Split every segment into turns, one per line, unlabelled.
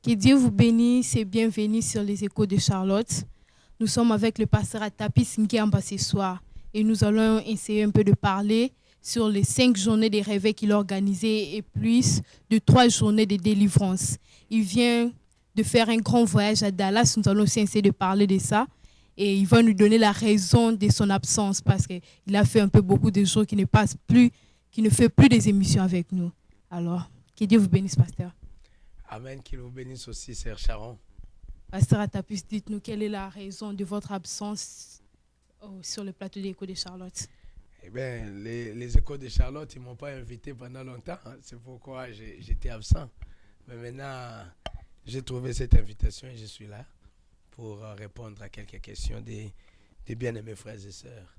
Que Dieu vous bénisse et bienvenue sur les échos de Charlotte. Nous sommes avec le pasteur Atapi Nkiamba ce soir et nous allons essayer un peu de parler sur les 5 journées de réveil qu'il a organisées et plus de 3 journées de délivrance. Il vient de faire un grand voyage à Dallas. Nous allons aussi essayer de parler de ça. Et il va nous donner la raison de son absence parce qu'il a fait un peu beaucoup de jours qu'il ne fait plus des émissions avec nous. Alors, que Dieu vous bénisse, pasteur.
Amen, qu'il vous bénisse aussi, Sœur Sharon.
Pasteur Atapus, dites-nous quelle est la raison de votre absence sur le plateau des Échos de Charlotte.
Eh bien, les Échos de Charlotte, ils ne m'ont pas invité pendant longtemps. C'est pourquoi j'étais absent. Mais maintenant, j'ai trouvé cette invitation et je suis là pour répondre à quelques questions des bien-aimés frères et sœurs.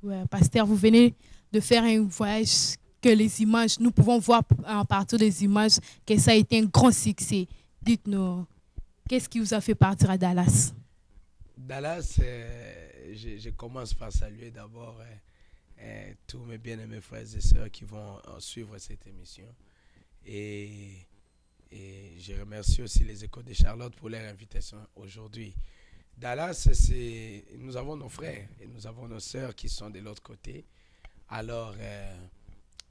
Ouais, pasteur, vous venez de faire un voyage que les images, nous pouvons voir à partir des images que ça a été un grand succès. Dites-nous, qu'est-ce qui vous a fait partir à Dallas?
Dallas, je commence par saluer d'abord tous mes bien-aimés frères et sœurs qui vont suivre cette émission. Et je remercie aussi les Échos de Charlotte pour leur invitation aujourd'hui. Dallas, nous avons nos frères et nous avons nos sœurs qui sont de l'autre côté. Alors,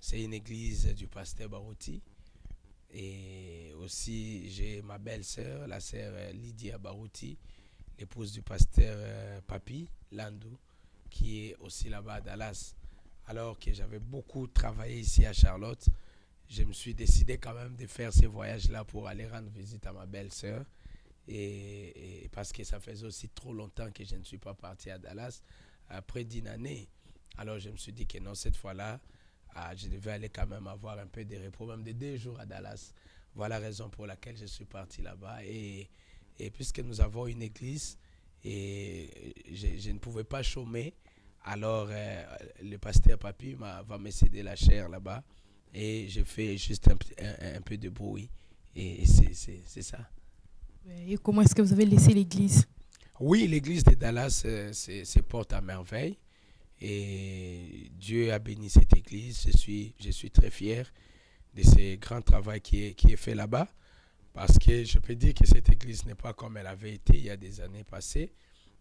c'est une église du pasteur Barouti. Et aussi, j'ai ma belle-sœur, la sœur Lydia Barouti, l'épouse du pasteur Papi Landou, qui est aussi là-bas à Dallas. Alors que j'avais beaucoup travaillé ici à Charlotte, je me suis décidé quand même de faire ce voyage-là pour aller rendre visite à ma belle-sœur. Et parce que ça faisait aussi trop longtemps que je ne suis pas parti à Dallas, après 10 années. Alors je me suis dit que non, cette fois-là, je devais aller quand même avoir un peu de repos, même de 2 jours à Dallas. Voilà la raison pour laquelle je suis parti là-bas. Et puisque nous avons une église, et je ne pouvais pas chômer, alors le pasteur Papi va me céder la chair là-bas. Et je fais juste un peu de bruit. Et c'est ça.
Et comment est-ce que vous avez laissé l'église?
Oui, l'église de Dallas se porte à merveille. Et Dieu a béni cette église. Je suis très fier de ce grand travail qui est fait là-bas. Parce que je peux dire que cette église n'est pas comme elle avait été il y a des années passées.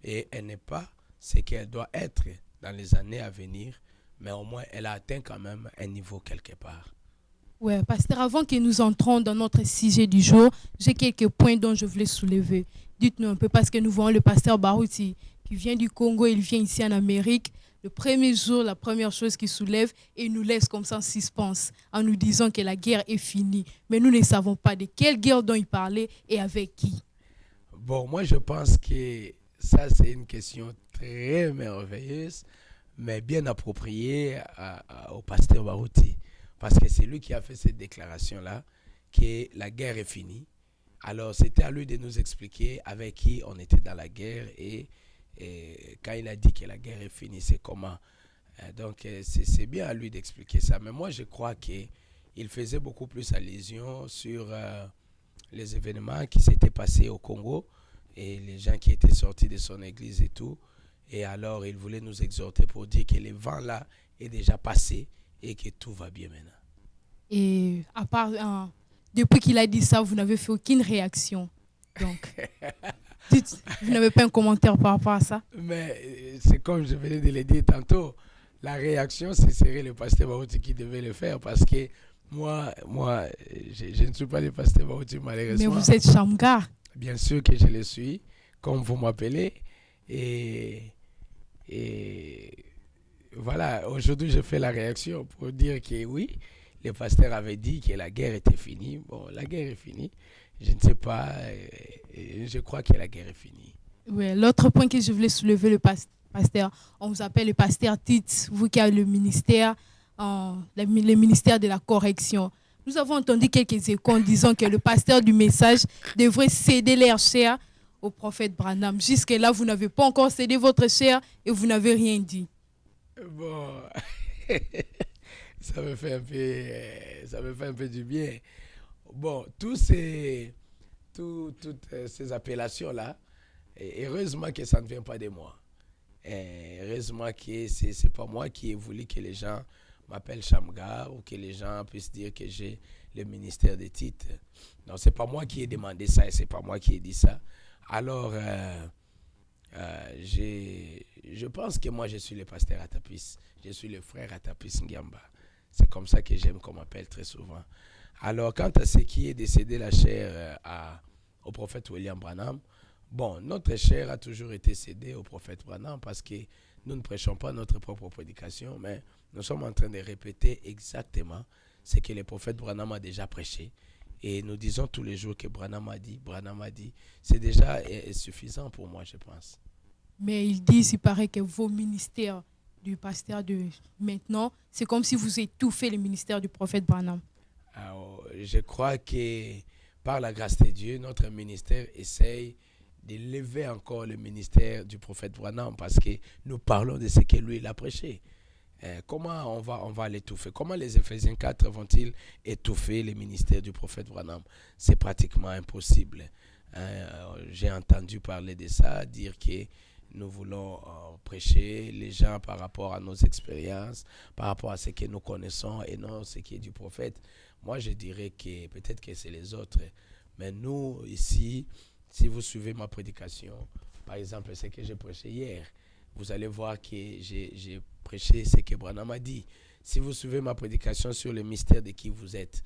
Et elle n'est pas ce qu'elle doit être dans les années à venir. Mais au moins, elle a atteint quand même un niveau quelque part.
Ouais, pasteur, avant que nous entrons dans notre sujet du jour, j'ai quelques points dont je voulais soulever. Dites-nous un peu, parce que nous voyons le pasteur Barouti qui vient du Congo, il vient ici en Amérique. Le premier jour, la première chose qu'il soulève, et il nous laisse comme ça en suspense, en nous disant que la guerre est finie. Mais nous ne savons pas de quelle guerre dont il parlait et avec qui.
Bon, moi je pense que ça c'est une question très merveilleuse, mais bien appropriée au pasteur Barouti. Parce que c'est lui qui a fait cette déclaration-là, que la guerre est finie. Alors, c'était à lui de nous expliquer avec qui on était dans la guerre et quand il a dit que la guerre est finie, c'est comment. Donc, c'est bien à lui d'expliquer ça. Mais moi, je crois qu'il faisait beaucoup plus allusion sur les événements qui s'étaient passés au Congo et les gens qui étaient sortis de son église et tout. Et alors, il voulait nous exhorter pour dire que le vent là est déjà passé et que tout va bien maintenant.
Et à part, depuis qu'il a dit ça, vous n'avez fait aucune réaction. Donc, vous n'avez pas un commentaire par rapport à ça?
Mais c'est comme je venais de le dire tantôt, la réaction, ce serait le pasteur Barouti qui devait le faire parce que moi je ne suis pas le pasteur Barouti malheureusement.
Mais vous êtes Shamgar.
Bien sûr que je le suis, comme vous m'appelez. Et voilà, aujourd'hui je fais la réaction pour dire que oui, le pasteur avait dit que la guerre était finie. Bon, la guerre est finie. Je ne sais pas, je crois que la guerre est finie.
Ouais, l'autre point que je voulais soulever, le pasteur, on vous appelle le pasteur Tite, vous qui avez le ministère de la correction. Nous avons entendu quelques échos en disant que le pasteur du message devrait céder leur chair au prophète Branham. Jusque-là, vous n'avez pas encore cédé votre chair et vous n'avez rien dit.
Bon, ça me fait un peu du bien. Bon, toutes ces appellations-là, heureusement que ça ne vient pas de moi. Heureusement que ce n'est pas moi qui ai voulu que les gens m'appellent Shamgar ou que les gens puissent dire que j'ai le ministère des titres. Non, c'est pas moi qui ai demandé ça et c'est pas moi qui ai dit ça. Alors, je pense que moi, je suis le pasteur Atapis. Je suis le frère Atapis Ngiamba. C'est comme ça que j'aime qu'on m'appelle très souvent. Alors, quant à ce qui est décédé la chair au prophète William Branham, bon, notre chair a toujours été cédée au prophète Branham parce que nous ne prêchons pas notre propre prédication, mais nous sommes en train de répéter exactement ce que le prophète Branham a déjà prêché. Et nous disons tous les jours que Branham a dit. C'est déjà suffisant pour moi, je pense.
Mais ils disent, il paraît que vos ministères du pasteur de maintenant, c'est comme si vous étouffez le ministère du prophète Branham.
Alors, je crois que par la grâce de Dieu, notre ministère essaye d'élever encore le ministère du prophète Branham parce que nous parlons de ce que lui il a prêché. Comment on va l'étouffer? Comment les Éphésiens 4 vont-ils étouffer le ministère du prophète Branham? C'est pratiquement impossible. J'ai entendu parler de ça, dire que nous voulons prêcher les gens par rapport à nos expériences, par rapport à ce que nous connaissons et non ce qui est du prophète. Moi, je dirais que peut-être que c'est les autres. Mais nous, ici, si vous suivez ma prédication, par exemple, ce que j'ai prêché hier, vous allez voir que j'ai prêché ce que Branham a dit. Si vous suivez ma prédication sur le mystère de qui vous êtes,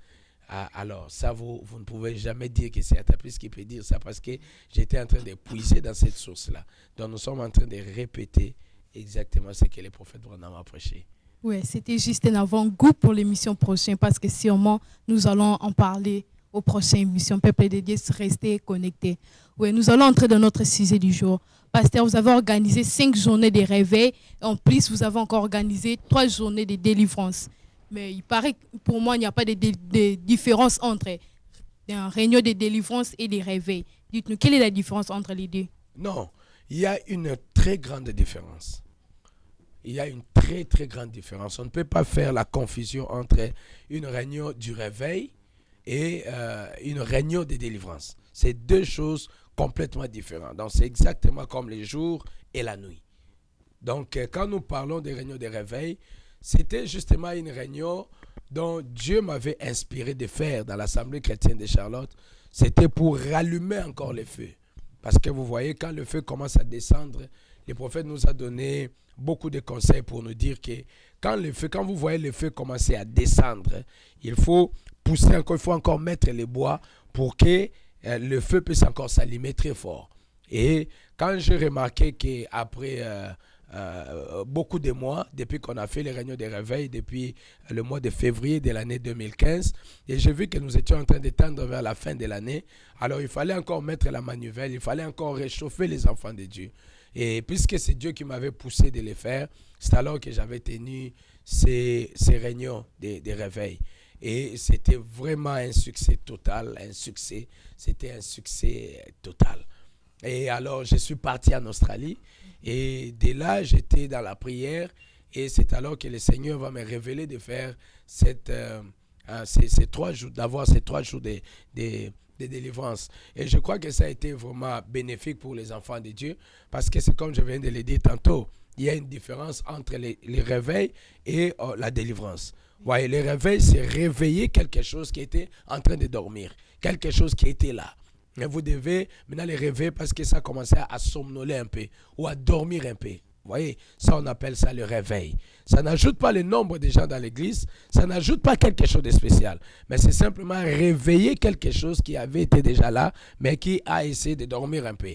alors ça, vous ne pouvez jamais dire que c'est Atapis qui peut dire ça parce que j'étais en train de puiser dans cette source-là. Donc nous sommes en train de répéter exactement ce que le prophète Branham a prêché.
Oui, c'était juste un avant-goût pour l'émission prochaine parce que sûrement nous allons en parler aux prochaines émissions. Peuple de Dieu, restez connectés. Oui, nous allons entrer dans notre sujet du jour. Pasteur, vous avez organisé 5 journées de réveil. En plus, vous avez encore organisé 3 journées de délivrance. Mais il paraît que pour moi, il n'y a pas de différence entre un réunion de délivrance et des réveils. Dites-nous, quelle est la différence entre les deux?
Non, il y a une très grande différence. Il y a une très très grande différence. On ne peut pas faire la confusion entre une réunion du réveil et une réunion de délivrance. C'est deux choses complètement différentes. Donc c'est exactement comme les jours et la nuit. Donc quand nous parlons des réunions de réveil, c'était justement une réunion dont Dieu m'avait inspiré de faire dans l'Assemblée chrétienne de Charlotte. C'était pour rallumer encore le feu. Parce que vous voyez, quand le feu commence à descendre, le prophète nous a donné beaucoup de conseils pour nous dire que quand vous voyez le feu commencer à descendre, il faut pousser encore, il faut encore mettre les bois pour que le feu puisse encore s'allumer très fort. Et quand j'ai remarqué qu'après beaucoup de mois, depuis qu'on a fait les réunions de réveil, depuis le mois de février de l'année 2015, et j'ai vu que nous étions en train de tendre vers la fin de l'année, alors il fallait encore mettre la manivelle, il fallait encore réchauffer les enfants de Dieu. Et puisque c'est Dieu qui m'avait poussé de les faire, c'est alors que j'avais tenu ces réunions de réveil. Et c'était vraiment un succès total, c'était un succès total. Et alors, je suis parti en Australie. Et dès là, j'étais dans la prière. Et c'est alors que le Seigneur va me révéler de faire ces 3 jours, d'avoir ces 3 jours de délivrance. Et je crois que ça a été vraiment bénéfique pour les enfants de Dieu. Parce que c'est comme je viens de le dire tantôt. Il y a une différence entre les réveils et la délivrance. Voyez, le réveil, c'est réveiller quelque chose qui était en train de dormir. Quelque chose qui était là. Mais vous devez maintenant les réveiller parce que ça commençait à somnoler un peu ou à dormir un peu. Vous voyez, ça on appelle ça le réveil. Ça n'ajoute pas le nombre de gens dans l'église, ça n'ajoute pas quelque chose de spécial. Mais c'est simplement réveiller quelque chose qui avait été déjà là, mais qui a essayé de dormir un peu.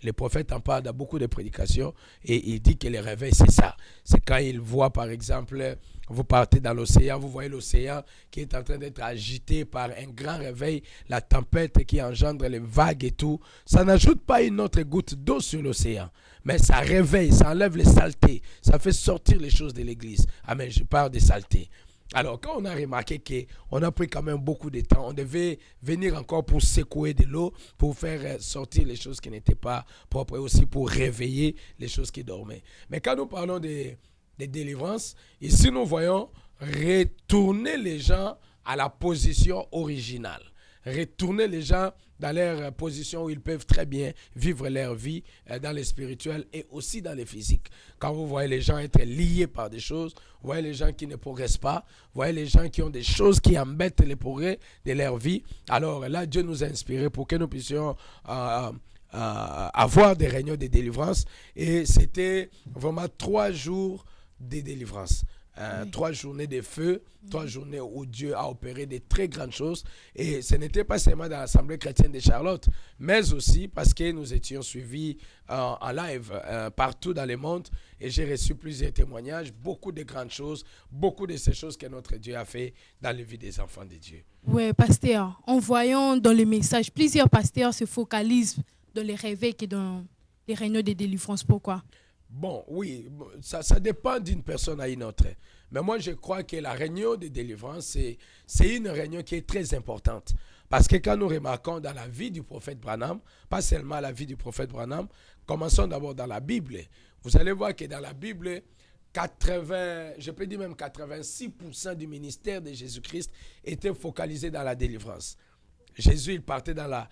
Le prophète en parle dans beaucoup de prédications et il dit que le réveil, c'est ça. C'est quand il voit, par exemple, vous partez dans l'océan, vous voyez l'océan qui est en train d'être agité par un grand réveil, la tempête qui engendre les vagues et tout. Ça n'ajoute pas une autre goutte d'eau sur l'océan, mais ça réveille, ça enlève les saletés, ça fait sortir les choses de l'église. Amen, je parle des saletés. Alors, quand on a remarqué qu'on a pris quand même beaucoup de temps, on devait venir encore pour secouer de l'eau, pour faire sortir les choses qui n'étaient pas propres et aussi pour réveiller les choses qui dormaient. Mais quand nous parlons de délivrance, ici nous voyons retourner les gens à la position originale. retourner les gens dans leur position où ils peuvent très bien vivre leur vie dans les spirituels et aussi dans les physiques. Quand vous voyez les gens être liés par des choses, vous voyez les gens qui ne progressent pas, vous voyez les gens qui ont des choses qui embêtent les progrès de leur vie, alors là, Dieu nous a inspirés pour que nous puissions avoir des réunions de délivrance. Et c'était vraiment 3 jours de délivrance. 3 journées de feu, 3 journées où Dieu a opéré de très grandes choses. Et ce n'était pas seulement dans l'Assemblée chrétienne de Charlotte, mais aussi parce que nous étions suivis en live partout dans le monde. Et j'ai reçu plusieurs témoignages, beaucoup de grandes choses, beaucoup de ces choses que notre Dieu a fait dans la vie des enfants de Dieu.
Oui, pasteur, en voyant dans le message, plusieurs pasteurs se focalisent dans les réveils et dans les réunions de délivrance. Pourquoi?
Bon, oui, ça dépend d'une personne à une autre. Mais moi, je crois que la réunion de délivrance, c'est une réunion qui est très importante. Parce que quand nous remarquons dans la vie du prophète Branham, pas seulement la vie du prophète Branham, commençons d'abord dans la Bible. Vous allez voir que dans la Bible, 86% du ministère de Jésus-Christ était focalisé dans la délivrance. Jésus, il partait dans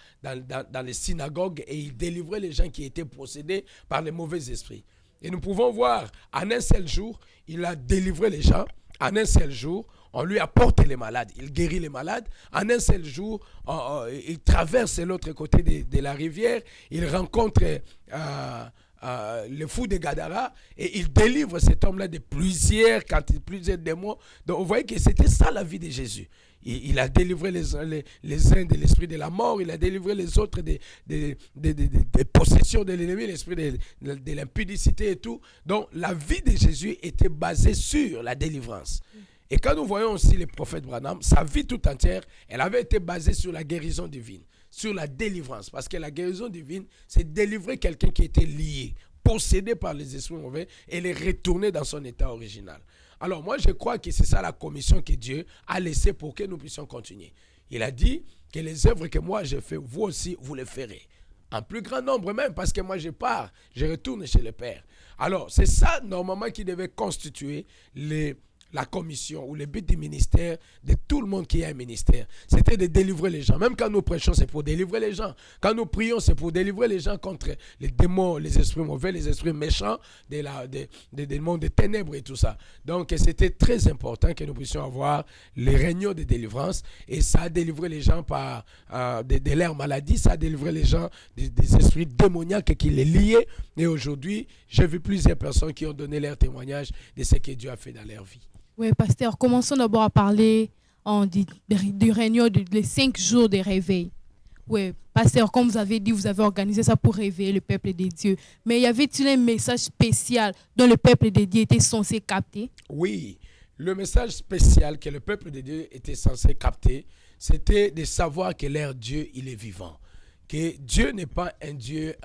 les synagogues et il délivrait les gens qui étaient possédés par les mauvais esprits. Et nous pouvons voir, en un seul jour, il a délivré les gens. En un seul jour, on lui apporte les malades. Il guérit les malades. En un seul jour, il traverse l'autre côté de la rivière. Il rencontre le fou de Gadara et il délivre cet homme-là de plusieurs démons. Donc, vous voyez que c'était ça la vie de Jésus. Il a délivré les uns de l'esprit de la mort, il a délivré les autres des possessions de l'ennemi, l'esprit de l'impudicité et tout. Donc la vie de Jésus était basée sur la délivrance. Et quand nous voyons aussi le prophète Branham, sa vie tout entière, elle avait été basée sur la guérison divine, sur la délivrance. Parce que la guérison divine, c'est délivrer quelqu'un qui était lié, possédé par les esprits mauvais et les retourner dans son état original. Alors moi, je crois que c'est ça la commission que Dieu a laissée pour que nous puissions continuer. Il a dit que les œuvres que moi j'ai faites, vous aussi, vous les ferez. En plus grand nombre même, parce que moi je pars, je retourne chez le Père. Alors, c'est ça normalement qui devait constituer la commission ou le but du ministère de tout le monde qui a un ministère. C'était de délivrer les gens. Même quand nous prêchons, c'est pour délivrer les gens. Quand nous prions, c'est pour délivrer les gens contre les démons, les esprits mauvais, les esprits méchants, des mondes des ténèbres et tout ça. Donc, c'était très important que nous puissions avoir les réunions de délivrance et ça a délivré les gens de leur maladie, ça a délivré les gens des esprits démoniaques qui les liaient. Et aujourd'hui, j'ai vu plusieurs personnes qui ont donné leur témoignage de ce que Dieu a fait dans leur vie.
Oui, pasteur, commençons d'abord à parler du réunion des 5 jours de réveil. Oui, pasteur, comme vous avez dit, vous avez organisé ça pour réveiller le peuple de Dieu. Mais y avait-il un message spécial dont le peuple de Dieu était censé capter?
Oui, le message spécial que le peuple de Dieu était censé capter, c'était de savoir que leur Dieu, il est vivant. Que Dieu n'est pas un Dieu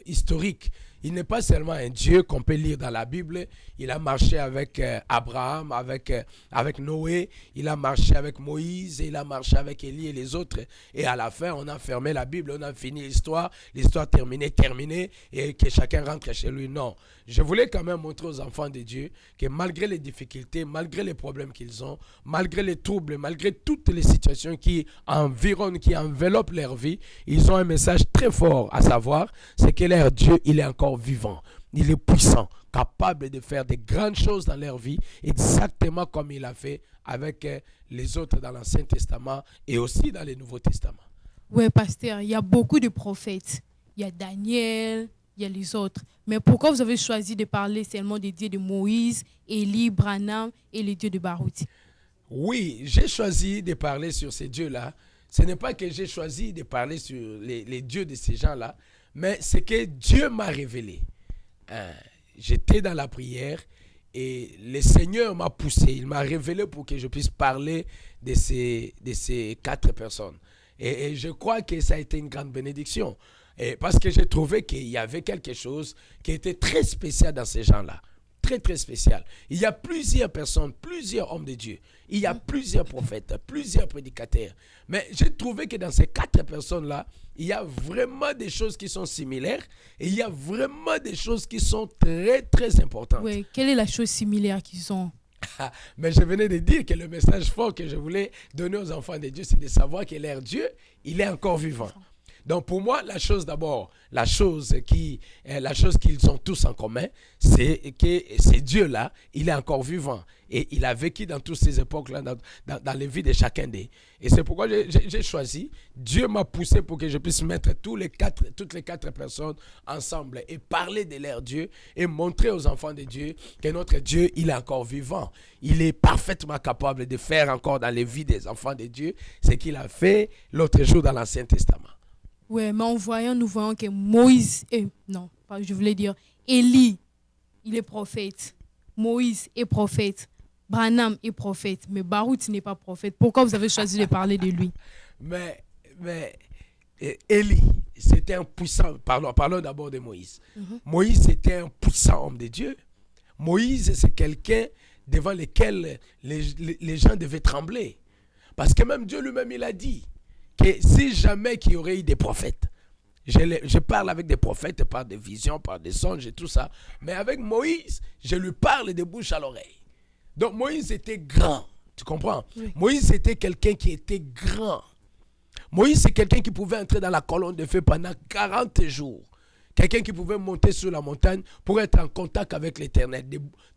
historique. Il n'est pas seulement un Dieu qu'on peut lire dans la Bible. Il a marché avec Abraham, avec Noé. Il a marché avec Moïse. Et il a marché avec Élie et les autres. Et à la fin, on a fermé la Bible. On a fini l'histoire. L'histoire terminée. Et que chacun rentre chez lui. Non. Je voulais quand même montrer aux enfants de Dieu que malgré les difficultés, malgré les problèmes qu'ils ont, malgré les troubles, malgré toutes les situations qui environnent, qui enveloppent leur vie, ils ont un message très fort à savoir, c'est que leur Dieu, il est encore vivant. Il est puissant, capable de faire de grandes choses dans leur vie, exactement comme il a fait avec les autres dans l'Ancien Testament et aussi dans le Nouveau Testament.
Oui, pasteur, il y a beaucoup de prophètes. Il y a Daniel, il y a les autres. Mais pourquoi vous avez choisi de parler seulement des dieux de Moïse, Élie, Branham et les dieux de Barouti?
Oui, j'ai choisi de parler sur ces dieux-là. Ce n'est pas que j'ai choisi de parler sur les dieux de ces gens-là, mais c'est que Dieu m'a révélé. J'étais dans la prière et le Seigneur m'a poussé. Il m'a révélé pour que je puisse parler de ces 4 personnes. Et je crois que ça a été une grande bénédiction. Et parce que j'ai trouvé qu'il y avait quelque chose qui était très spécial dans ces gens-là. Très, très spécial. Il y a plusieurs personnes, plusieurs hommes de Dieu. Il y a plusieurs prophètes, plusieurs prédicateurs. Mais j'ai trouvé que dans ces 4 personnes-là, il y a vraiment des choses qui sont similaires et il y a vraiment des choses qui sont très, très importantes.
Oui, quelle est la chose similaire qu'ils ont?
Mais je venais de dire que le message fort que je voulais donner aux enfants de Dieu, c'est de savoir que leur Dieu, il est encore vivant. Donc pour moi, la chose qu'ils ont tous en commun, c'est que ce Dieu-là, il est encore vivant. Et il a vécu dans toutes ces époques-là, dans les vies de chacun d'eux. Et c'est pourquoi j'ai choisi, Dieu m'a poussé pour que je puisse mettre toutes les quatre personnes ensemble et parler de leur Dieu et montrer aux enfants de Dieu que notre Dieu, il est encore vivant. Il est parfaitement capable de faire encore dans les vies des enfants de Dieu ce qu'il a fait l'autre jour dans l'Ancien Testament.
Oui, mais nous voyons que Moïse, je voulais dire, Élie, il est prophète. Moïse est prophète. Branham est prophète. Mais Baruch n'est pas prophète. Pourquoi vous avez choisi de parler de lui?
Mais Élie, c'était un puissant. Parlons d'abord de Moïse. Moïse, c'était un puissant homme de Dieu. Moïse, c'est quelqu'un devant lequel les gens devaient trembler. Parce que même Dieu lui-même, il a dit que si jamais qu'il y aurait eu des prophètes, je parle avec des prophètes par des visions, par des songes et tout ça, mais avec Moïse, je lui parle de bouche à l'oreille. Donc Moïse était grand, tu comprends? Oui. Moïse était quelqu'un qui était grand. Moïse, c'est quelqu'un qui pouvait entrer dans la colonne de feu pendant 40 jours. Quelqu'un qui pouvait monter sur la montagne pour être en contact avec l'Éternel.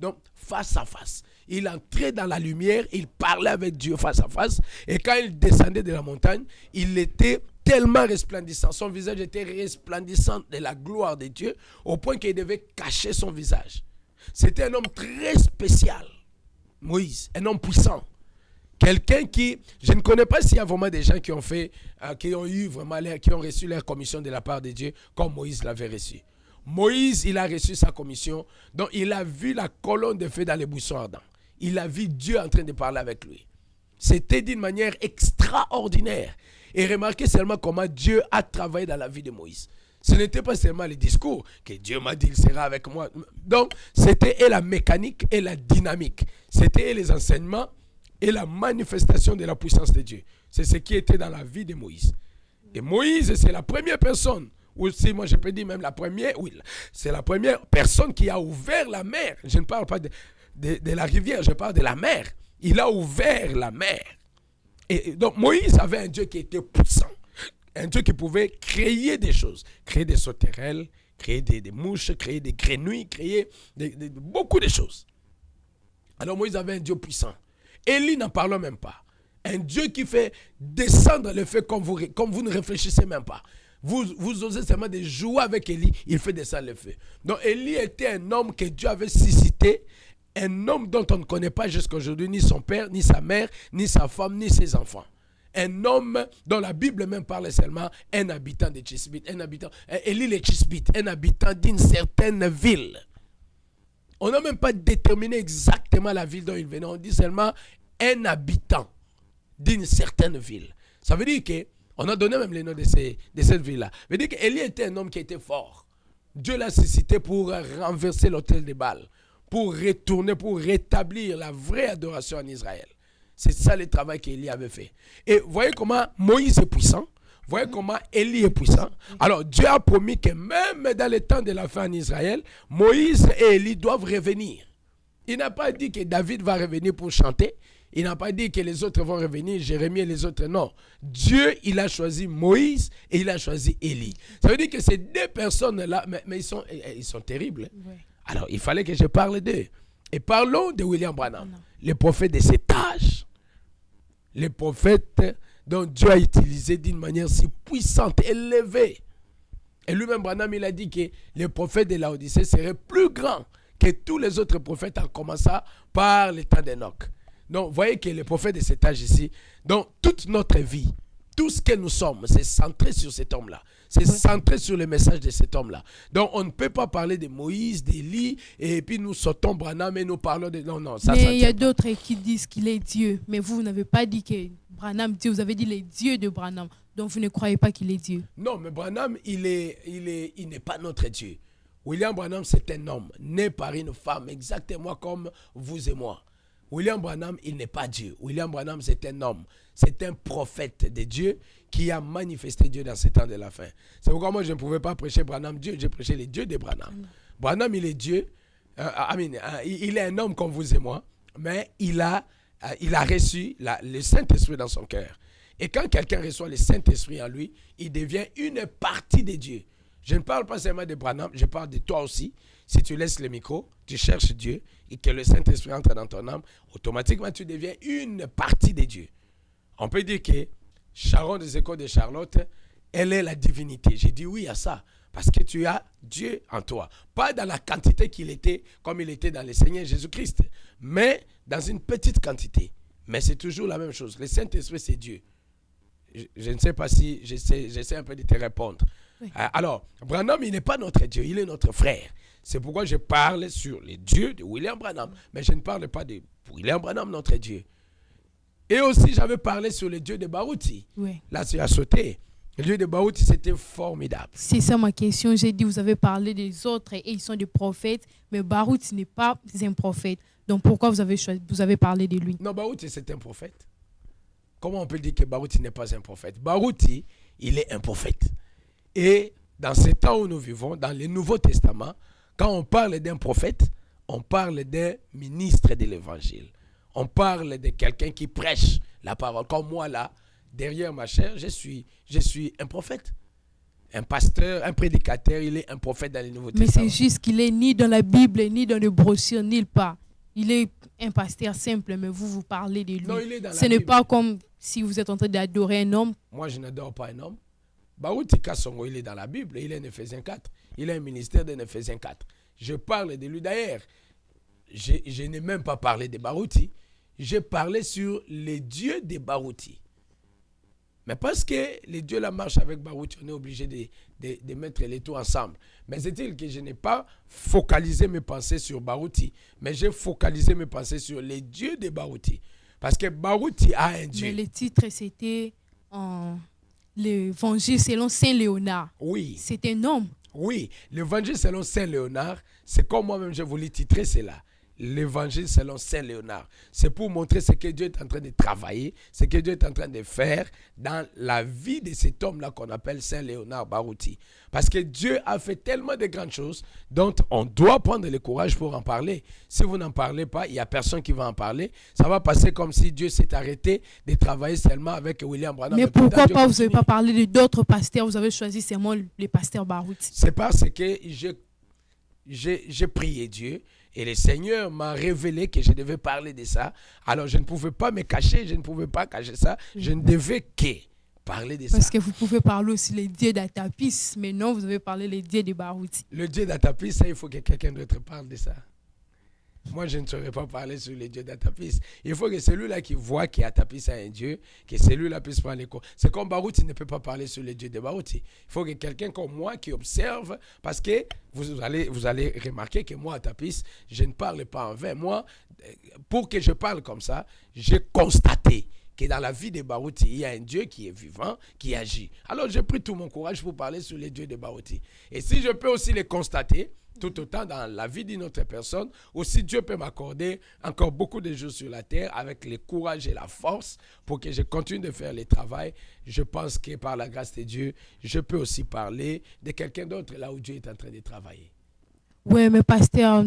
Donc, face à face. Il entrait dans la lumière, il parlait avec Dieu face à face. Et quand il descendait de la montagne, il était tellement resplendissant. Son visage était resplendissant de la gloire de Dieu, au point qu'il devait cacher son visage. C'était un homme très spécial, Moïse, un homme puissant. Quelqu'un qui, je ne connais pas s'il y a vraiment des gens qui ont reçu leur commission de la part de Dieu comme Moïse l'avait reçu. Moïse, il a reçu sa commission, donc il a vu la colonne de feu dans les buissons ardents. Il a vu Dieu en train de parler avec lui. C'était d'une manière extraordinaire. Et remarquez seulement comment Dieu a travaillé dans la vie de Moïse. Ce n'était pas seulement les discours que Dieu m'a dit, il sera avec moi. Donc, c'était la mécanique et la dynamique. C'était les enseignements et la manifestation de la puissance de Dieu. C'est ce qui était dans la vie de Moïse. Et Moïse, c'est la première personne, ou si moi je peux dire même la première, oui, c'est la première personne qui a ouvert la mer. Je ne parle pas de la rivière, je parle de la mer. Il a ouvert la mer. Et donc Moïse avait un Dieu qui était puissant. Un Dieu qui pouvait créer des choses. Créer des sauterelles, créer des mouches, créer des grenouilles, créer beaucoup de choses. Alors Moïse avait un Dieu puissant. Élie, n'en parlons même pas. Un Dieu qui fait descendre le feu comme vous ne réfléchissez même pas. Vous osez seulement de jouer avec Élie, il fait descendre le feu. Donc Élie était un homme que Dieu avait suscité, un homme dont on ne connaît pas jusqu'à aujourd'hui ni son père, ni sa mère, ni sa femme, ni ses enfants. Un homme dont la Bible même parle seulement, un habitant de Thisbite, Élie le Thisbite, un habitant d'une certaine ville. On n'a même pas déterminé exactement la ville dont il venait. On dit seulement un habitant d'une certaine ville. Ça veut dire qu'on a donné même le nom de cette ville-là. Ça veut dire qu'Élie était un homme qui était fort. Dieu l'a suscité pour renverser l'autel de Baal, pour retourner, pour rétablir la vraie adoration en Israël. C'est ça le travail qu'Élie avait fait. Et voyez comment Moïse est puissant. Voyez comment Élie est puissant. Alors Dieu a promis que même dans le temps de la fin en Israël, Moïse et Élie doivent revenir. Il n'a pas dit que David va revenir pour chanter. Il n'a pas dit que les autres vont revenir, Jérémie et les autres. Non. Dieu, il a choisi Moïse et il a choisi Élie. Ça veut dire que ces deux personnes-là, mais ils sont terribles. Ouais. Alors, il fallait que je parle d'eux. Et parlons de William Branham, le prophète de cet âge. Le prophète dont Dieu a utilisé d'une manière si puissante, élevée. Et lui-même, Branham, il a dit que le prophète de Laodicée serait plus grand que tous les autres prophètes, en commençant par le temps d'Enoch. Donc, vous voyez que le prophète de cet âge ici, donc toute notre vie, tout ce que nous sommes, c'est centré sur cet homme-là. C'est centré sur le message de cet homme-là. Donc, on ne peut pas parler de Moïse, d'Élie, et puis nous sautons Branham et nous parlons de... Non, ça.
Mais il y a d'autres qui disent qu'il est Dieu. Mais vous n'avez pas dit que Branham, Dieu, vous avez dit les dieux de Branham. Donc, vous ne croyez pas qu'il est Dieu.
Non, mais Branham, il n'est pas notre Dieu. William Branham, c'est un homme, né par une femme, exactement comme vous et moi. William Branham, il n'est pas Dieu. William Branham, c'est un homme. C'est un prophète de Dieu qui a manifesté Dieu dans ces temps de la fin. C'est pourquoi moi, je ne pouvais pas prêcher Branham Dieu. J'ai prêché les dieux de Branham. Branham, il est Dieu. Il est un homme comme vous et moi. mais il a reçu le Saint-Esprit dans son cœur. Et quand quelqu'un reçoit le Saint-Esprit en lui, il devient une partie de Dieu. Je ne parle pas seulement de Branham, je parle de toi aussi. Si tu laisses le micro, tu cherches Dieu et que le Saint-Esprit entre dans ton âme, automatiquement tu deviens une partie de Dieu. On peut dire que Sharon des Échos de Charlotte, elle est la divinité. J'ai dit oui à ça. Parce que tu as Dieu en toi. Pas dans la quantité qu'il était, comme il était dans le Seigneur Jésus-Christ, mais dans une petite quantité. Mais c'est toujours la même chose. Le Saint-Esprit, c'est Dieu. Je ne sais pas si j'essaie un peu de te répondre. Oui. Alors, Branham, il n'est pas notre Dieu, il est notre frère. C'est pourquoi je parle sur les dieux de William Branham, mais je ne parle pas de William Branham, notre Dieu. Et aussi, j'avais parlé sur le Dieu de Baruti. Oui. Là, tu as sauté. Le Dieu de Baruti, c'était formidable.
C'est ça ma question. J'ai dit, vous avez parlé des autres et ils sont des prophètes, mais Baruti n'est pas un prophète. Donc, pourquoi vous avez parlé de lui?
Non, Baruti, c'est un prophète. Comment on peut dire que Baruti n'est pas un prophète? Baruti, il est un prophète. Et dans ces temps où nous vivons, dans le Nouveau Testament, quand on parle d'un prophète, on parle d'un ministre de l'Évangile. On parle de quelqu'un qui prêche la parole. Comme moi, là, derrière ma chair, je suis un prophète. Un pasteur, un prédicateur, il est un prophète dans le Nouveau Testament.
Mais c'est juste qu'il est ni dans la Bible, ni dans les brochures, ni pas. Il est un pasteur simple, mais vous parlez de lui.
Non, il est dans la
Ce n'est pas comme si vous êtes en train d'adorer un homme.
Moi, je n'adore pas un homme. Baruti Kasongo, il est dans la Bible, il est en Éphésiens 4. Il a un ministère d'en Éphésiens 4. Je parle de lui d'ailleurs. Je n'ai même pas parlé de Baruti. J'ai parlé sur les dieux de Baruti. Mais parce que les dieux la marchent avec Baruti, on est obligé de mettre les tout ensemble. Mais c'est-il que je n'ai pas focalisé mes pensées sur Baruti, mais j'ai focalisé mes pensées sur les dieux de Baruti. Parce que Baruti a un dieu.
Mais le titre, c'était l'Évangile selon Saint Léonard.
Oui.
C'est un homme.
Oui, l'Évangile selon Saint Léonard, c'est comme moi-même je voulais titrer cela. L'Évangile selon Saint Léonard. C'est pour montrer ce que Dieu est en train de travailler, ce que Dieu est en train de faire dans la vie de cet homme-là qu'on appelle Saint Léonard Baruti. Parce que Dieu a fait tellement de grandes choses dont on doit prendre le courage pour en parler. Si vous n'en parlez pas, il n'y a personne qui va en parler. Ça va passer comme si Dieu s'est arrêté de travailler seulement avec William Branham.
Mais pourquoi pas vous n'avez pas parlé d'autres pasteurs? Vous avez choisi seulement les pasteurs Baruti.
C'est parce que j'ai prié Dieu. Et le Seigneur m'a révélé que je devais parler de ça. Alors, je ne pouvais pas me cacher, je ne pouvais pas cacher ça. Je ne devais que parler de ça.
Parce que vous pouvez parler aussi les dieux d'Atapis, mais non, vous avez parlé les dieux de Baruti.
Le dieu d'Atapis, ça, il faut que quelqu'un d'autre parle de ça. Moi, je ne saurais pas parler sur les dieux d'Atapis. Il faut que celui-là qui voit qu'Atapis a un dieu, que celui-là puisse prendre les cours. C'est comme Baruti ne peut pas parler sur les dieux de Baruti. Il faut que quelqu'un comme moi qui observe, parce que vous allez remarquer que moi, Atapis, je ne parle pas en vain. Moi, pour que je parle comme ça, j'ai constaté que dans la vie de Baruti, il y a un Dieu qui est vivant, qui agit. Alors, j'ai pris tout mon courage pour parler sur les dieux de Baruti. Et si je peux aussi les constater, tout autant dans la vie d'une autre personne, aussi Dieu peut m'accorder encore beaucoup de jours sur la terre avec le courage et la force pour que je continue de faire le travail. Je pense que par la grâce de Dieu, je peux aussi parler de quelqu'un d'autre là où Dieu est en train de travailler.
Oui, mais pasteur,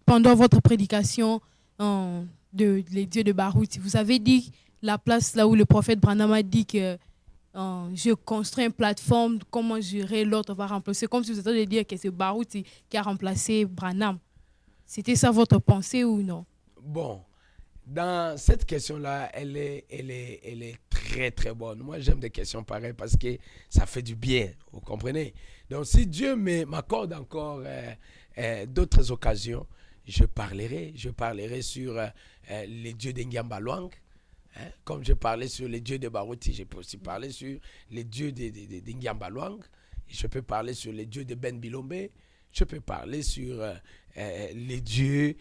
pendant votre prédication les dieux de Baruti, vous avez dit la place là où le prophète Branham a dit que je construis une plateforme, comment gérer, l'autre va remplacer. C'est comme si vous étiez de dire que c'est Baruti qui a remplacé Branham. C'était ça votre pensée ou non?
Bon, dans cette question-là, elle est très très bonne. Moi, j'aime des questions pareilles parce que ça fait du bien, vous comprenez? Donc, si Dieu m'accorde encore d'autres occasions, je parlerai sur les dieux d'Ngiamba Luang. Comme je parlais sur les dieux de Baruti, je peux aussi parler sur les dieux de Ngiamba Luang. Je peux parler sur les dieux de Ben Bilombe. Je peux parler sur les dieux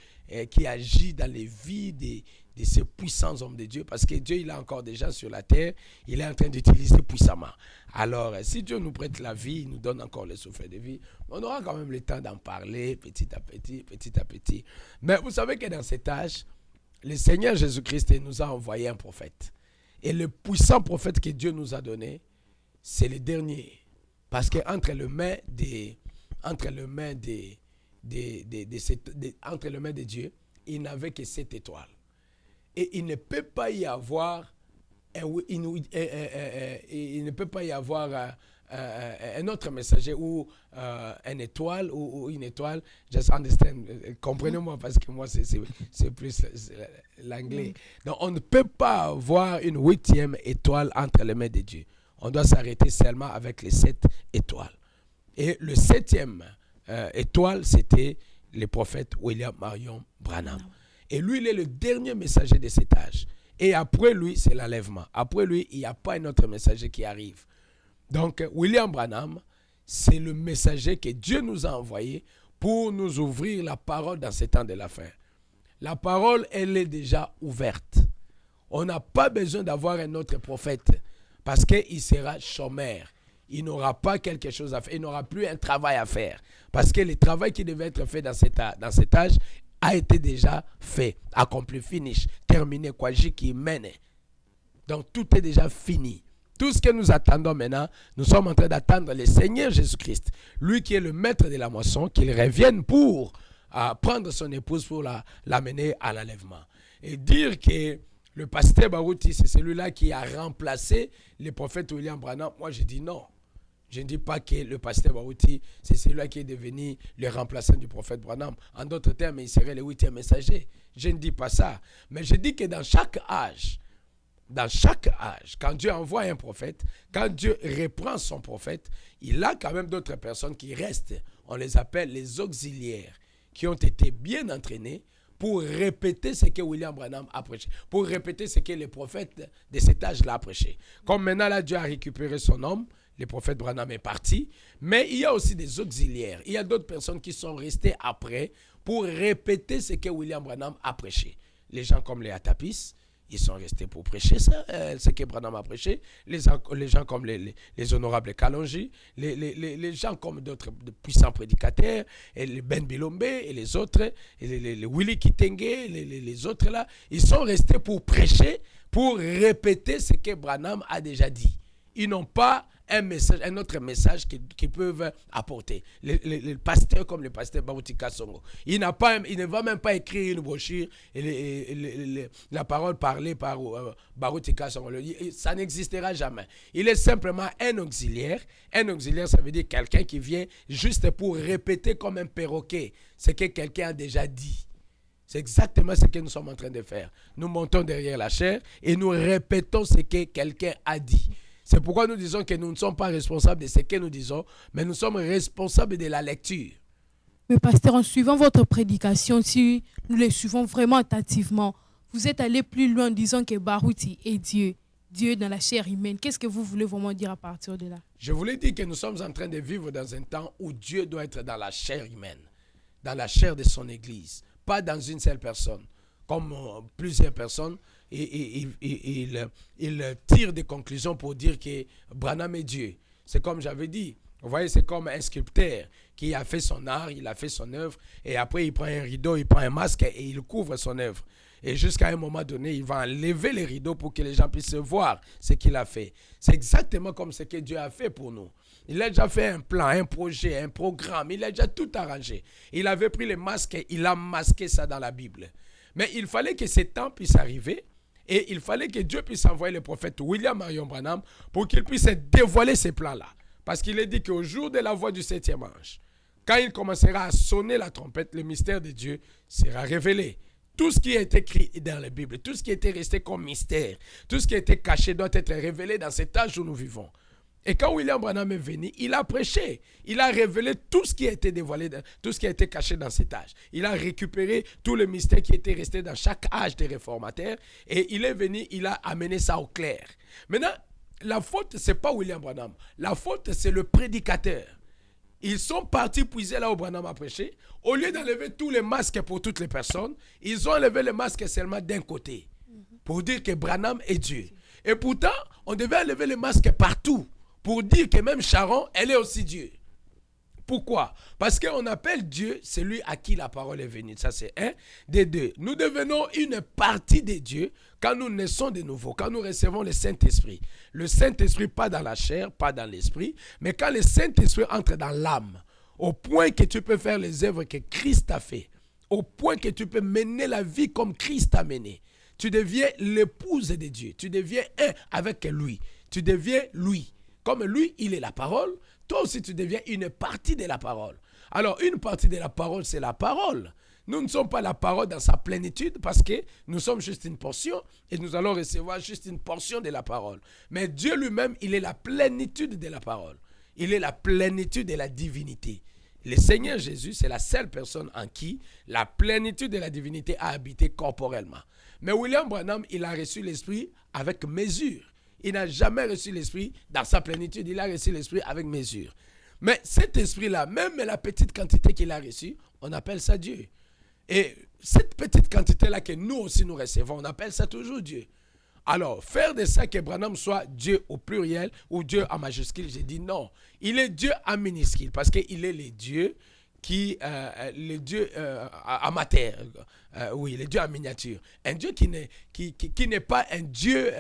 qui agissent dans les vies de ces puissants hommes de Dieu. Parce que Dieu, il a encore des gens sur la terre. Il est en train d'utiliser puissamment. Alors, si Dieu nous prête la vie, il nous donne encore le souffle de vie, on aura quand même le temps d'en parler petit à petit. Mais vous savez que dans cet âge, le Seigneur Jésus-Christ nous a envoyé un prophète. Et le puissant prophète que Dieu nous a donné, c'est le dernier. Parce qu'entre les mains de Dieu il n'avait que 7 étoiles. Et il ne peut pas y avoir il ne peut pas y avoir un autre messager ou une étoile ou une étoile. Just understand. Comprenez-moi parce que moi, c'est plus l'anglais. Donc, on ne peut pas avoir une 8e étoile entre les mains de Dieu. On doit s'arrêter seulement avec les 7 étoiles. Et le 7e étoile, c'était le prophète William Marion Branham. Et lui, il est le dernier messager de cet âge. Et après lui, c'est l'enlèvement. Après lui, il n'y a pas un autre messager qui arrive. Donc, William Branham, c'est le messager que Dieu nous a envoyé pour nous ouvrir la parole dans ces temps de la fin. La parole, elle est déjà ouverte. On n'a pas besoin d'avoir un autre prophète parce qu'il sera chômeur. Il n'aura pas quelque chose à faire. Il n'aura plus un travail à faire. Parce que le travail qui devait être fait dans cet âge a été déjà fait, accompli, finish, terminé, quoi, qui mène. Donc tout est déjà fini. Tout ce que nous attendons maintenant, nous sommes en train d'attendre le Seigneur Jésus-Christ, lui qui est le maître de la moisson, qu'il revienne pour prendre son épouse pour l'amener à l'enlèvement. Et dire que le pasteur Baruti, c'est celui-là qui a remplacé le prophète William Branham, moi je dis non. Je ne dis pas que le pasteur Baruti, c'est celui-là qui est devenu le remplaçant du prophète Branham. En d'autres termes, il serait le 8e messager. Je ne dis pas ça. Mais je dis que dans chaque âge, quand Dieu envoie un prophète, quand Dieu reprend son prophète, il a quand même d'autres personnes qui restent. On les appelle les auxiliaires, qui ont été bien entraînés pour répéter ce que William Branham a prêché, pour répéter ce que le prophète de cet âge-là a prêché. Comme maintenant, là, Dieu a récupéré son homme, le prophète Branham est parti, mais il y a aussi des auxiliaires. Il y a d'autres personnes qui sont restées après pour répéter ce que William Branham a prêché. Les gens comme les Atapis, ils sont restés pour prêcher ça, ce que Branham a prêché. Les gens comme les honorables Kalonji, les gens comme d'autres puissants prédicateurs, et les Ben Bilombe et les autres, et les Willy Kitenge, les autres là, ils sont restés pour prêcher, pour répéter ce que Branham a déjà dit. Ils n'ont pas un autre message qu'ils peuvent apporter. Les pasteurs comme le pasteur Baruti Kasongo, il ne va même pas écrire une brochure et la parole parlée par Baruti Kasongo. Ça n'existera jamais. Il est simplement un auxiliaire. Un auxiliaire, ça veut dire quelqu'un qui vient juste pour répéter comme un perroquet ce que quelqu'un a déjà dit. C'est exactement ce que nous sommes en train de faire. Nous montons derrière la chair et nous répétons ce que quelqu'un a dit. C'est pourquoi nous disons que nous ne sommes pas responsables de ce que nous disons, mais nous sommes responsables de la lecture.
Mais pasteur, en suivant votre prédication, si nous les suivons vraiment attentivement, vous êtes allé plus loin en disant que Baruti est Dieu, Dieu dans la chair humaine. Qu'est-ce que vous voulez vraiment dire à partir de là?
Je voulais dire que nous sommes en train de vivre dans un temps où Dieu doit être dans la chair humaine, dans la chair de son Église, pas dans une seule personne, comme plusieurs personnes. Il tire des conclusions pour dire que Branham est Dieu. C'est comme j'avais dit. Vous voyez, c'est comme un sculpteur qui a fait son art, il a fait son œuvre, et après il prend un rideau, il prend un masque et il couvre son œuvre. Et jusqu'à un moment donné, il va enlever les rideaux pour que les gens puissent voir ce qu'il a fait. C'est exactement comme ce que Dieu a fait pour nous. Il a déjà fait un plan, un projet, un programme, il a déjà tout arrangé. Il avait pris les masques et il a masqué ça dans la Bible. Mais il fallait que ce temps puisse arriver. Et il fallait que Dieu puisse envoyer le prophète William Marion Branham pour qu'il puisse dévoiler ces plans-là. Parce qu'il est dit qu'au jour de la voix du 7e ange, quand il commencera à sonner la trompette, le mystère de Dieu sera révélé. Tout ce qui est écrit dans la Bible, tout ce qui était resté comme mystère, tout ce qui était caché doit être révélé dans cet âge où nous vivons. Et quand William Branham est venu, il a prêché. Il a révélé tout ce qui a été dévoilé, tout ce qui a été caché dans cet âge. Il a récupéré tous les mystères qui étaient restés dans chaque âge des réformateurs. Et il est venu, il a amené ça au clair. Maintenant, la faute, ce n'est pas William Branham. La faute, c'est le prédicateur. Ils sont partis puiser là où Branham a prêché. Au lieu d'enlever tous les masques pour toutes les personnes, ils ont enlevé les masques seulement d'un côté. Pour dire que Branham est Dieu. Et pourtant, on devait enlever les masques partout. Pour dire que même Sharon, elle est aussi Dieu. Pourquoi? Parce qu'on appelle Dieu celui à qui la parole est venue. Ça, c'est un. Des deux. Nous devenons une partie de Dieu quand nous naissons de nouveau, quand nous recevons le Saint-Esprit. Le Saint-Esprit, pas dans la chair, pas dans l'esprit, mais quand le Saint-Esprit entre dans l'âme, au point que tu peux faire les œuvres que Christ a fait, au point que tu peux mener la vie comme Christ a mené. Tu deviens l'épouse de Dieu. Tu deviens un avec lui. Tu deviens lui. Comme lui, il est la parole, toi aussi tu deviens une partie de la parole. Alors, une partie de la parole, c'est la parole. Nous ne sommes pas la parole dans sa plénitude parce que nous sommes juste une portion et nous allons recevoir juste une portion de la parole. Mais Dieu lui-même, il est la plénitude de la parole. Il est la plénitude de la divinité. Le Seigneur Jésus, c'est la seule personne en qui la plénitude de la divinité a habité corporellement. Mais William Branham, il a reçu l'Esprit avec mesure. Il n'a jamais reçu l'Esprit dans sa plénitude. Il a reçu l'Esprit avec mesure. Mais cet Esprit-là, même la petite quantité qu'il a reçue, on appelle ça Dieu. Et cette petite quantité-là que nous aussi nous recevons, on appelle ça toujours Dieu. Alors, faire de ça que Branham soit Dieu au pluriel ou Dieu en majuscule, j'ai dit non. Il est Dieu en minuscule parce qu'il est le Dieu le Dieu amateur, oui, le Dieu en miniature. Un Dieu qui n'est pas un Dieu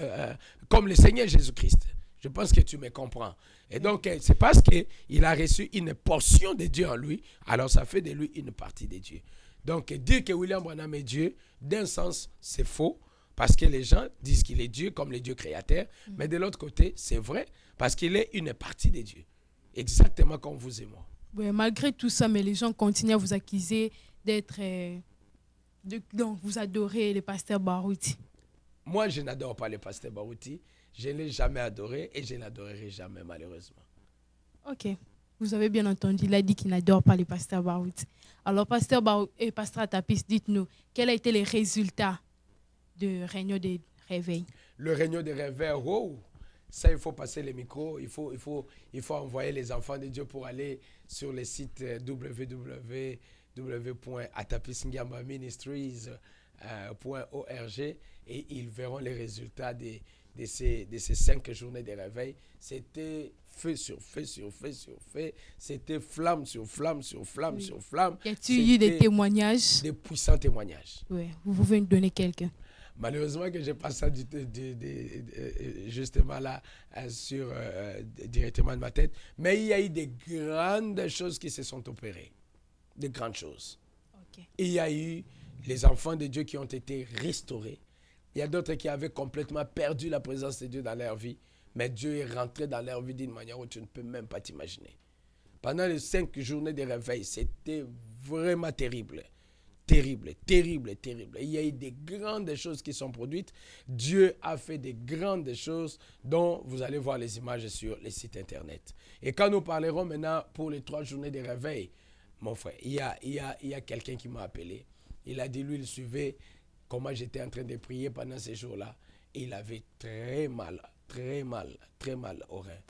comme le Seigneur Jésus-Christ. Je pense que tu me comprends. Et donc, c'est parce qu'il a reçu une portion de Dieu en lui, alors ça fait de lui une partie de Dieu. Donc, dire que William Branham est Dieu, d'un sens, c'est faux, parce que les gens disent qu'il est Dieu comme le Dieu créateur, mais de l'autre côté, c'est vrai, parce qu'il est une partie de Dieu, exactement comme vous et moi.
Ouais, malgré tout ça, mais les gens continuent à vous accuser d'être... donc, vous adorez le pasteur Baruti.
Moi, je n'adore pas le pasteur Baruti. Je ne l'ai jamais adoré et je ne l'adorerai jamais, malheureusement.
Ok. Vous avez bien entendu, il a dit qu'il n'adore pas le pasteur Baruti. Alors, pasteur Baruti et pasteur Atapis, dites-nous, quels ont été les résultats du réunion des réveils?
Le réunion des réveils, oh, ça, il faut passer les micros, il faut envoyer les enfants de Dieu pour aller sur le site www.atapisngiambaministries.org et ils verront les résultats de ces 5 journées de réveil. C'était feu sur feu sur feu sur feu, c'était flamme sur flamme sur flamme sur flamme.
Y a-t-il eu des témoignages?
Des puissants témoignages.
Oui, vous pouvez nous donner quelques.
Malheureusement que je passe ça justement là directement de ma tête. Mais il y a eu des grandes choses qui se sont opérées. Des grandes choses. Okay. Il y a eu les enfants de Dieu qui ont été restaurés. Il y a d'autres qui avaient complètement perdu la présence de Dieu dans leur vie. Mais Dieu est rentré dans leur vie d'une manière où tu ne peux même pas t'imaginer. Pendant les 5 journées de réveil, c'était vraiment terrible. Terrible, terrible, terrible. Il y a eu des grandes choses qui sont produites. Dieu a fait des grandes choses dont vous allez voir les images sur les sites internet. Et quand nous parlerons maintenant pour les 3 journées de réveil, mon frère, il y a quelqu'un qui m'a appelé. Il a dit, lui, il suivait comment j'étais en train de prier pendant ces jours-là. Et il avait très mal au rein.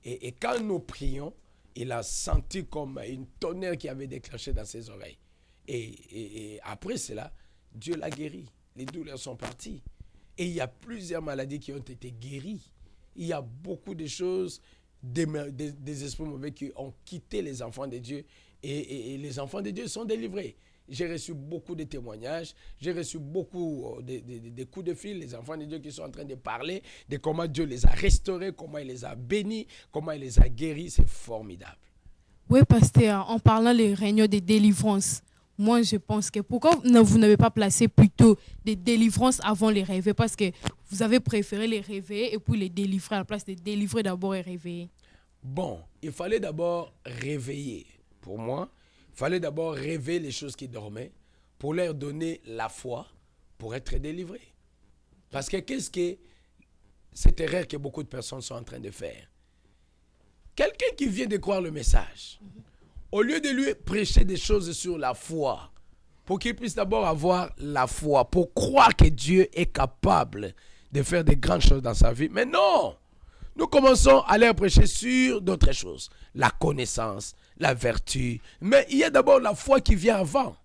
Et quand nous prions, il a senti comme une tonnerre qui avait déclenché dans ses oreilles. Et après cela, Dieu l'a guéri. Les douleurs sont parties. Et il y a plusieurs maladies qui ont été guéries. Il y a beaucoup de choses, des esprits mauvais qui ont quitté les enfants de Dieu. Et les enfants de Dieu sont délivrés. J'ai reçu beaucoup de témoignages. J'ai reçu beaucoup de coups de fil. Les enfants de Dieu qui sont en train de parler de comment Dieu les a restaurés, comment il les a bénis, comment il les a guéris. C'est formidable.
Oui, pasteur, en parlant des réunions de délivrance, moi, je pense que pourquoi vous n'avez pas placé plutôt des délivrances avant les réveils? Parce que vous avez préféré les réveiller et puis les délivrer à la place de délivrer d'abord et réveiller.
Bon, il fallait d'abord réveiller. Pour moi, il fallait d'abord réveiller les choses qui dormaient pour leur donner la foi pour être délivrés. Parce que qu'est-ce que cette erreur que beaucoup de personnes sont en train de faire? Quelqu'un qui vient de croire le message, au lieu de lui prêcher des choses sur la foi, pour qu'il puisse d'abord avoir la foi, pour croire que Dieu est capable de faire de grandes choses dans sa vie. Mais non, nous commençons à leur prêcher sur d'autres choses. La connaissance, la vertu. Mais il y a d'abord la foi qui vient avant.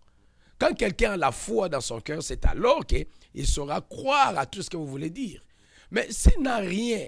Quand quelqu'un a la foi dans son cœur, c'est alors qu'il saura croire à tout ce que vous voulez dire. Mais s'il n'a rien,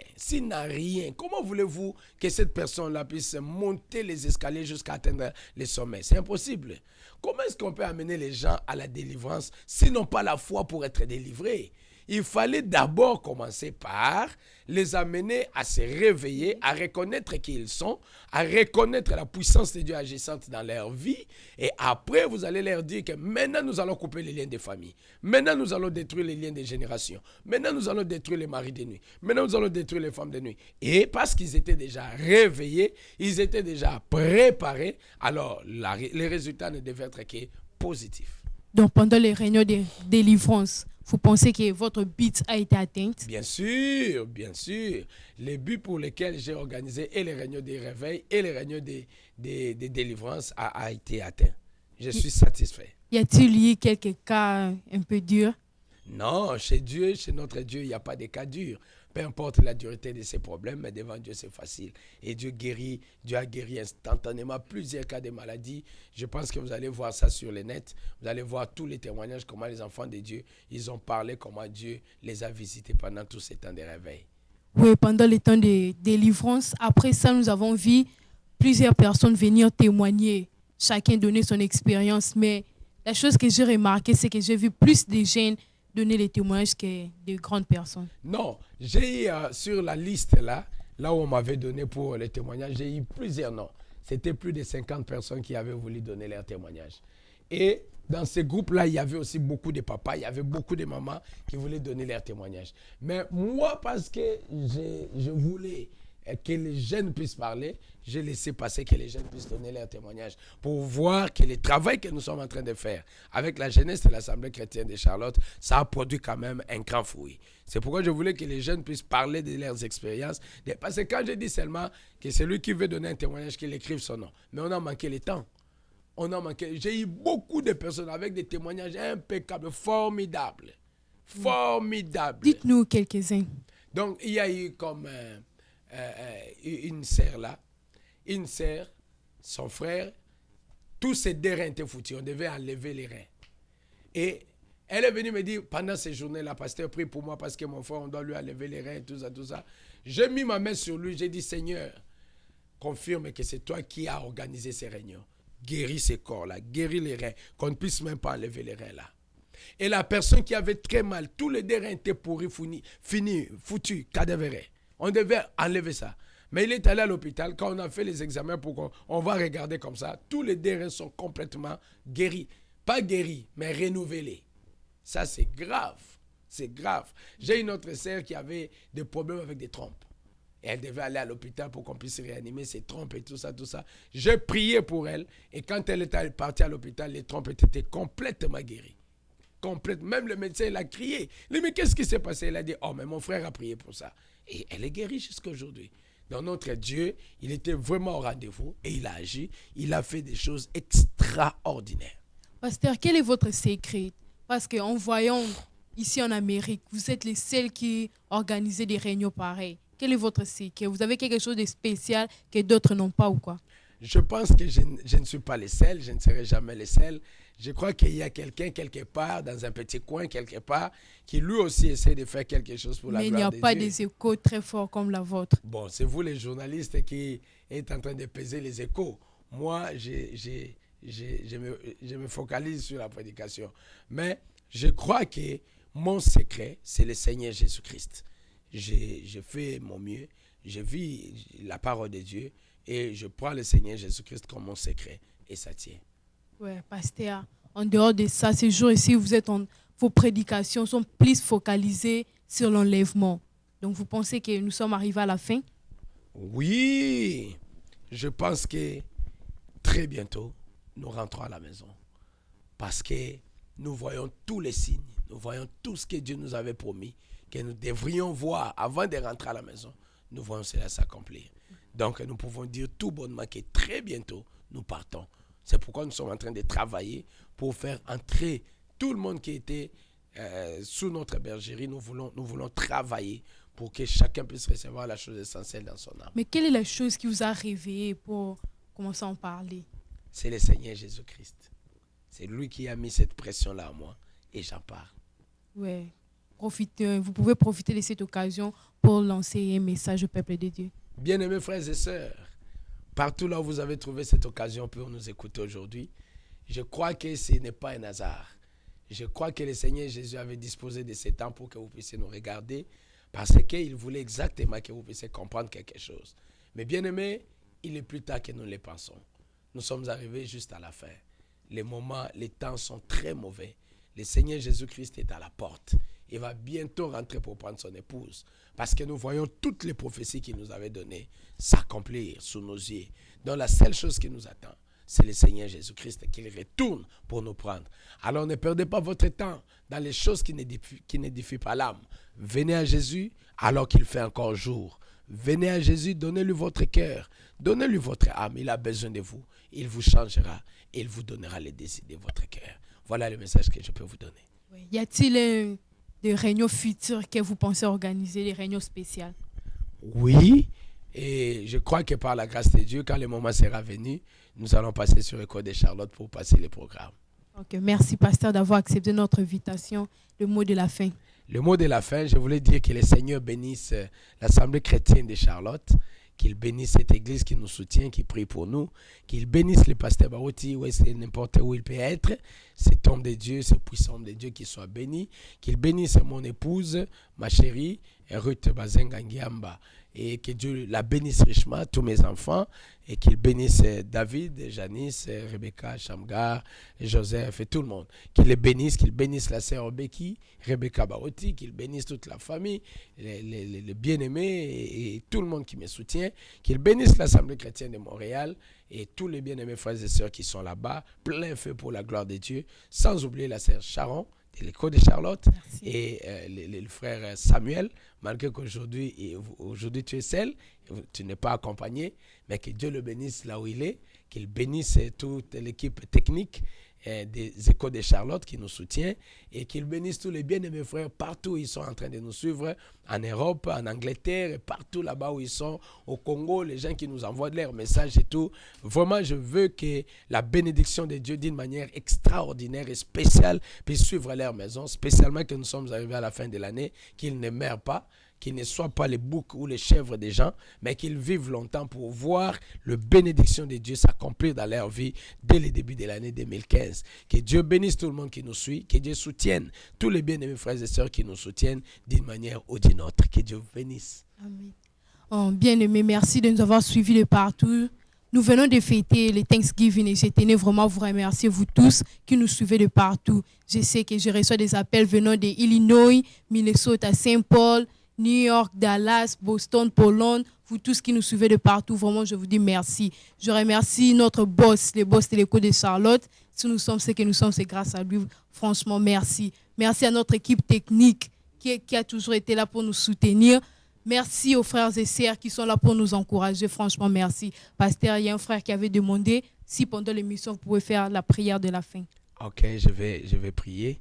comment voulez-vous que cette personne-là puisse monter les escaliers jusqu'à atteindre les sommets? C'est impossible. Comment est-ce qu'on peut amener les gens à la délivrance s'ils n'ont pas la foi pour être délivrés? il fallait d'abord commencer par les amener à se réveiller, à reconnaître qui ils sont, à reconnaître la puissance de Dieu agissante dans leur vie. Et après, vous allez leur dire que maintenant, nous allons couper les liens des familles. Maintenant, nous allons détruire les liens des générations. Maintenant, nous allons détruire les maris de nuit. Maintenant, nous allons détruire les femmes de nuit. Et parce qu'ils étaient déjà réveillés, ils étaient déjà préparés, alors les résultats ne devaient être que positifs.
Donc, pendant les réunions de délivrance, vous pensez que votre but a été atteint?
Bien sûr, bien sûr. Les buts pour lesquels j'ai organisé et les réunions des réveils et les réunions des délivrances a été atteint. Je suis satisfait.
Y a-t-il eu quelques cas un peu durs?
Non, chez Dieu, chez notre Dieu, il n'y a pas de cas durs. Peu importe la dureté de ses problèmes, mais devant Dieu, c'est facile. Et Dieu a guéri instantanément plusieurs cas de maladies. Je pense que vous allez voir ça sur le net. Vous allez voir tous les témoignages, comment les enfants de Dieu, ils ont parlé, comment Dieu les a visités pendant tous ces temps de réveil.
Oui, pendant les temps de délivrance. Après ça, nous avons vu plusieurs personnes venir témoigner. Chacun donner son expérience. Mais la chose que j'ai remarqué, c'est que j'ai vu plus de jeunes donner les témoignages que de grandes personnes.
Non, j'ai eu sur la liste là où on m'avait donné pour les témoignages, j'ai eu plusieurs noms. C'était plus de 50 personnes qui avaient voulu donner leurs témoignages. Et dans ces groupes-là, il y avait aussi beaucoup de papas, il y avait beaucoup de mamans qui voulaient donner leurs témoignages. Mais moi, parce que je voulais que les jeunes puissent parler, j'ai laissé passer que les jeunes puissent donner leurs témoignages pour voir que le travail que nous sommes en train de faire avec la jeunesse de l'Assemblée chrétienne de Charlotte, ça a produit quand même un grand fruit. C'est pourquoi je voulais que les jeunes puissent parler de leurs expériences. Parce que quand je dis seulement que celui qui veut donner un témoignage, qu'il écrive son nom, mais on a manqué le temps. J'ai eu beaucoup de personnes avec des témoignages impeccables, formidables. Formidables.
Dites-nous quelques-uns.
Donc, il y a eu comme une sœur là, une sœur, son frère, tous ses deux reins étaient foutus. On devait enlever les reins. Et elle est venue me dire, pendant ces journées-là, pasteur, prie pour moi parce que mon frère, on doit lui enlever les reins, tout ça, tout ça. J'ai mis ma main sur lui, j'ai dit, Seigneur, confirme que c'est toi qui as organisé ces réunions. Guéris ces corps-là, guéris les reins, qu'on ne puisse même pas enlever les reins-là. Et la personne qui avait très mal, tous les deux reins étaient pourris, finis, foutus, cadavérés. On devait enlever ça. Mais il est allé à l'hôpital, quand on a fait les examens pour qu'on va regarder comme ça, tous les deux reins sont complètement guéris. Pas guéris, mais renouvelés. Ça, c'est grave. C'est grave. J'ai une autre sœur qui avait des problèmes avec des trompes. Et elle devait aller à l'hôpital pour qu'on puisse réanimer ses trompes et tout ça, tout ça. J'ai prié pour elle. Et quand elle était partie à l'hôpital, les trompes étaient complètement guéries. Même le médecin, il a crié. Il dit, mais qu'est-ce qui s'est passé? Il a dit, oh, mais mon frère a prié pour ça. Et elle est guérie jusqu'à aujourd'hui. Donc notre Dieu, il était vraiment au rendez-vous et il a agi. Il a fait des choses extraordinaires.
Pasteur, quel est votre secret? Parce qu'en voyant ici en Amérique, vous êtes les seuls qui organisent des réunions pareilles. Quel est votre secret? Vous avez quelque chose de spécial que d'autres n'ont pas ou quoi?
Je pense que je ne suis pas le seul, je ne serai jamais le seul. Je crois qu'il y a quelqu'un quelque part, dans un petit coin quelque part, qui lui aussi essaie de faire quelque chose pour la gloire de Dieu.
Mais il n'y a pas des échos très forts comme la vôtre.
Bon, c'est vous les journalistes qui êtes en train de peser les échos. Moi, je me focalise sur la prédication. Mais je crois que mon secret, c'est le Seigneur Jésus-Christ. Je fais mon mieux, je vis la parole de Dieu et je prends le Seigneur Jésus-Christ comme mon secret et ça tient.
Oui, pasteur, en dehors de ça, ces jours ici, vos prédications sont plus focalisées sur l'enlèvement. Donc vous pensez que nous sommes arrivés à la fin?
Oui, je pense que très bientôt, nous rentrons à la maison parce que nous voyons tous les signes, nous voyons tout ce que Dieu nous avait promis, que nous devrions voir avant de rentrer à la maison. Nous voyons cela s'accomplir. Donc nous pouvons dire tout bonnement que très bientôt, nous partons. C'est pourquoi nous sommes en train de travailler pour faire entrer tout le monde qui était sous notre bergerie. Nous voulons travailler pour que chacun puisse recevoir la chose essentielle dans son âme.
Mais quelle est la chose qui vous a réveillé pour commencer à en parler?
C'est le Seigneur Jésus-Christ. C'est lui qui a mis cette pression-là à moi et j'en parle.
Oui. Vous pouvez profiter de cette occasion pour lancer un message au peuple de Dieu.
Bien-aimés frères et sœurs, partout là où vous avez trouvé cette occasion pour nous écouter aujourd'hui, je crois que ce n'est pas un hasard. Je crois que le Seigneur Jésus avait disposé de ce temps pour que vous puissiez nous regarder parce qu'il voulait exactement que vous puissiez comprendre quelque chose. Mais bien aimés, il est plus tard que nous le pensons. Nous sommes arrivés juste à la fin. Les temps sont très mauvais. Le Seigneur Jésus-Christ est à la porte. Il va bientôt rentrer pour prendre son épouse. Parce que nous voyons toutes les prophéties qu'il nous avait données s'accomplir sous nos yeux. Donc la seule chose qui nous attend, c'est le Seigneur Jésus-Christ qu'il retourne pour nous prendre. Alors ne perdez pas votre temps dans les choses qui n'édifient pas l'âme. Venez à Jésus alors qu'il fait encore jour. Venez à Jésus, donnez-lui votre cœur, donnez-lui votre âme. Il a besoin de vous. Il vous changera et il vous donnera les désirs de votre cœur. Voilà le message que je peux vous donner.
Oui. Y a-t-il des réunions futures que vous pensez organiser, des réunions spéciales?
Oui, et je crois que par la grâce de Dieu, quand le moment sera venu, nous allons passer sur l'école de Charlotte pour passer les programmes.
Ok, merci pasteur d'avoir accepté notre invitation. Le mot de la fin.
Le mot de la fin, je voulais dire que le Seigneur bénisse l'Assemblée chrétienne de Charlotte, qu'il bénisse cette église qui nous soutient, qui prie pour nous, qu'il bénisse le pasteur Barouti, n'importe où il peut être, cet homme de Dieu, ce puissant homme de Dieu qui soit béni, qu'il bénisse mon épouse, ma chérie, Ruth Bazengangiamba, et que Dieu la bénisse richement, tous mes enfants, et qu'il bénisse David, Janice, Rebecca, Shamgar, Joseph et tout le monde. Qu'il les bénisse, qu'il bénisse la sœur Becky, Rebecca Barouti, qu'il bénisse toute la famille, les bien-aimés et tout le monde qui me soutient, qu'il bénisse l'Assemblée chrétienne de Montréal et tous les bien-aimés frères et sœurs qui sont là-bas, plein feu pour la gloire de Dieu, sans oublier la sœur Sharon, de l'école de Charlotte. Merci. Et le frère Samuel, malgré qu'aujourd'hui tu es seul, tu n'es pas accompagné, mais que Dieu le bénisse là où il est, qu'il bénisse toute l'équipe technique des écoles de Charlotte qui nous soutient et qu'il bénisse tous les bien-aimés frères partout où ils sont en train de nous suivre, en Europe, en Angleterre et partout là-bas où ils sont, au Congo, les gens qui nous envoient leurs messages et tout. Vraiment, je veux que la bénédiction de Dieu d'une manière extraordinaire et spéciale puisse suivre leur maison, spécialement que nous sommes arrivés à la fin de l'année, qu'ils ne meurent pas, qu'ils ne soient pas les boucs ou les chèvres des gens, mais qu'ils vivent longtemps pour voir la bénédiction de Dieu s'accomplir dans leur vie dès le début de l'année 2015. Que Dieu bénisse tout le monde qui nous suit, que Dieu soutienne tous les bien-aimés frères et sœurs qui nous soutiennent d'une manière ou d'une autre. Que Dieu vous bénisse.
Amen. Oh, bien-aimés, merci de nous avoir suivis de partout. Nous venons de fêter le Thanksgiving et je tenais vraiment à vous remercier, vous tous qui nous suivez de partout. Je sais que je reçois des appels venant de Illinois, Minnesota, Saint-Paul, New York, Dallas, Boston, Pologne, vous tous qui nous suivez de partout, vraiment, je vous dis merci. Je remercie notre boss, le boss de l'école de Charlotte. Si nous sommes ce que nous sommes, c'est grâce à lui. Franchement, merci. Merci à notre équipe technique qui a toujours été là pour nous soutenir. Merci aux frères et sœurs qui sont là pour nous encourager. Franchement, merci. Pasteur, il y a un frère qui avait demandé si pendant l'émission, vous pouvez faire la prière de la fin.
Ok, je vais prier.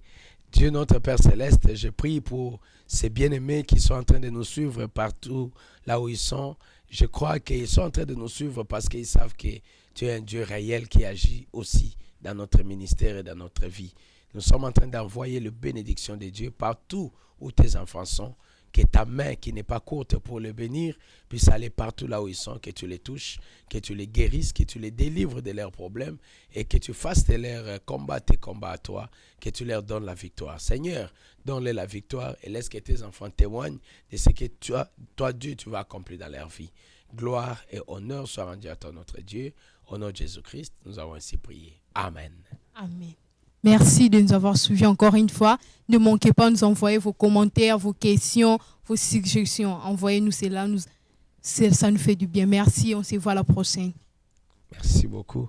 Dieu notre Père Céleste, je prie pour ces bien-aimés qui sont en train de nous suivre partout là où ils sont. Je crois qu'ils sont en train de nous suivre parce qu'ils savent que tu es un Dieu réel qui agit aussi dans notre ministère et dans notre vie. Nous sommes en train d'envoyer la bénédiction de Dieu partout où tes enfants sont. Que ta main qui n'est pas courte pour les bénir puisse aller partout là où ils sont, que tu les touches, que tu les guérisses, que tu les délivres de leurs problèmes et que tu fasses de leurs combats tes combats à toi, que tu leur donnes la victoire. Seigneur, donne-leur la victoire et laisse que tes enfants témoignent de ce que toi Dieu, tu vas accomplir dans leur vie. Gloire et honneur soient rendus à toi, notre Dieu. Au nom de Jésus-Christ, nous avons ainsi prié. Amen.
Amen. Merci de nous avoir suivis encore une fois. Ne manquez pas de nous envoyer vos commentaires, vos questions, vos suggestions. Envoyez-nous cela, ça nous fait du bien. Merci, on se voit la prochaine.
Merci beaucoup.